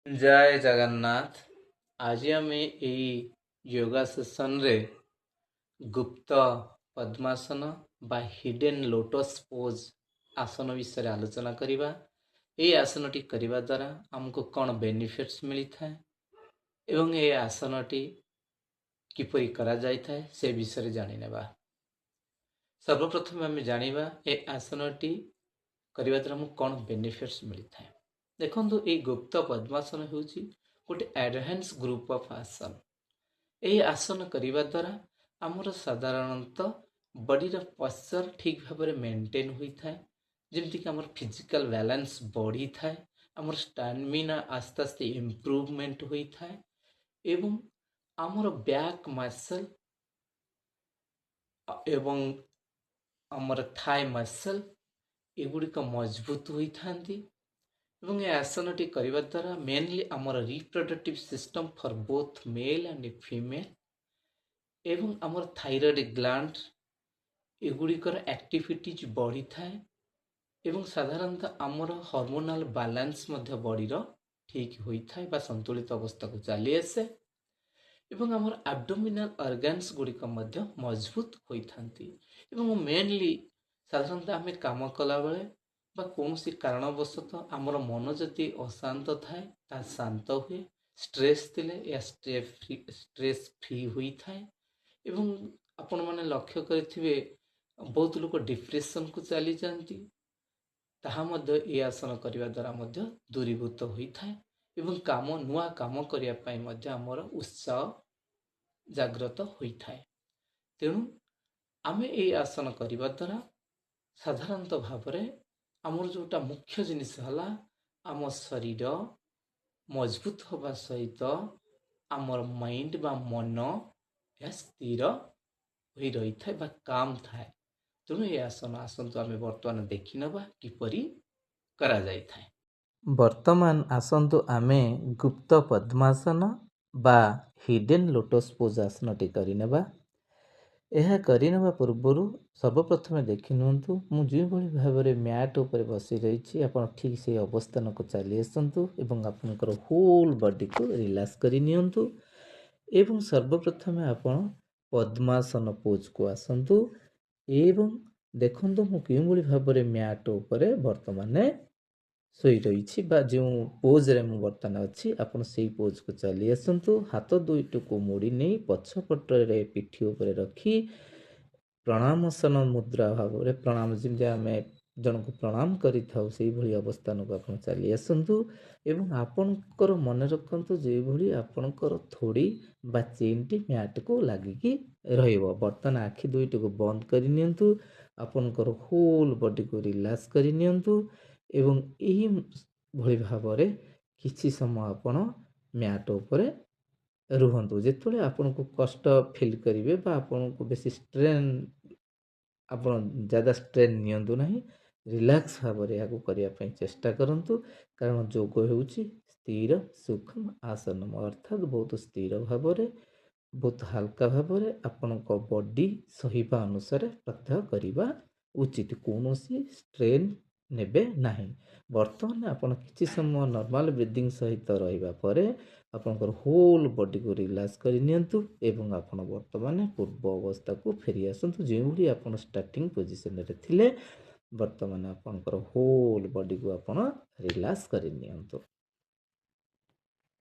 जय जगन्नाथ। आज आम योगा सेशन रे गुप्त पद्मासन बा हिडन लोटस पोज आसन विषय आलोचना करिबा। ए आसनटी करिबा द्वारा हमको कौन बेनिफिट्स मिलता है एवं ए आसनटी किपरि करा जाय थाए से विषय जानि नेबा। सर्वप्रथम आम जानिबा ए आसनटी करिबा द्वारा हमको कौन बेनिफिट्स मिलता है। देखो ये गुप्त पद्मासन हूँ गोटे एडवांस ग्रुप ऑफ आसन। यही आसन करने द्वारा आमर साधारणतः बॉडी पोस्चर ठीक भाव में मेंटेन होता है, जमीक आम फिजिकल बैलेंस बढ़ी थाए, आमर स्टैमिना आस्ते आस्ते इम्प्रूवमेंट होता है एवं आमर बैक मसल एवं आमर थाई मसल एगुड़िक मजबूत होता एवं ये आसनटी करने द्वारा मेनली आमर reproductive system for both male and female एवं आमर थायराइड ग्लैंड एगुड़िकर एक्टिविटीज बढ़ी थाए एवं साधारणतः आमर हार्मोनाल बैलेंस बॉडी ठीक होता है बा संतुलित अवस्था को चली आसे एवं आमर एब्डोमिनल ऑर्गन्स गुड़िक मजबूत होता एवं मेनली साधारणतः आम काम कला बेले बा कौन सी कारणवशतः आमर मन जदि अशांत थाए ता शांत हुए, स्ट्रेस थिले या स्ट्रेस फ्री होता है एवं आपण माने लक्ष्य करिथिबे बहुत लोग डिप्रेशन को चली जाती ताहा मध्य ए आसन करिबा द्वारा मध्य दूरीभूत होता है एवं काम नुआ काम करिया पई मध्य आमर उत्साह जागृत होता है। तेणु आमे ए आसन करिबा द्वारा साधारणतः भाव में आमर जोटा मुख्य जिनिस है आम शरीर मजबूत होगा सहित आमर माइंड बा मन या स्थिर हो रही था काम थाए। तेणु ये आसन आसतु आम बर्तमान देखी नवा किपरि करा जाय थाए। वर्तमान आसतु आमे गुप्त पद्मासन बा हिडन लोटस पोज आसनटी करिनेबा। यह करने पूर्वर सर्वप्रथम देखि नियंतु मु जो भाव में मैट उपर बसी रही आप ठीक से अवस्थान को चली आसतु एवं आपनकर होल बॉडी को रिलैक्स करि नियंतु एवं सर्वप्रथम आपण पद्मासन पोज को आसतु एवं देखंतु मु किभଳି भाव में मैट उपर वर्तमान शोई रही बा जो पोज रे मु वर्तमान अच्छी आपण से पोज को चली आसतु। हाथ दुईट को मोड़ी नहीं पछपट रे पिठी उपर रखी प्रणामसन मुद्रा भाव में प्रणाम जमी आम जन को प्रणाम करी भाई अवस्थान को आप चली आसतु एवं आपणकर मन रखु जो आपणकर थोड़ी बा चेनटी मैट को लगिकी बर्तमान आखि दुईट को बंद कर नियंतु आपणकर होल बॉडी को रिलैक्स कर नियंतु एवं यही भली भाव में किसी समय आपण मैट उपर रुहतु जिते आपन को कष्ट फील करेंगे बा आपन को बेसी स्ट्रेन आपण ज़्यादा स्ट्रेन नियंतु नहीं, रिलैक्स भाव में यहाँ करने चेष्टा करंतु कारण योग होउछि स्थिर सूक्ष्म आसन अर्थात बहुत स्थिर भाव में बहुत हल्का भाव में आपण को बॉडी सहिबा अनुसार प्रत्याह करवा उचित कौन स्ट्रेन नेबे नहीं। बर्तमान आपण किसी समय नॉर्मल ब्रीदिंग सहित रहिबा परे आपनकर होल बॉडी को रिलैक्स कर नियंतु एवं आपण वर्तमान पूर्व अवस्था को फेरी आसतु जो आपण स्टार्टिंग पोजिशन रे थिले बर्तमान आपनकर होल बॉडी को आपण रिलैक्स कर नियंतु।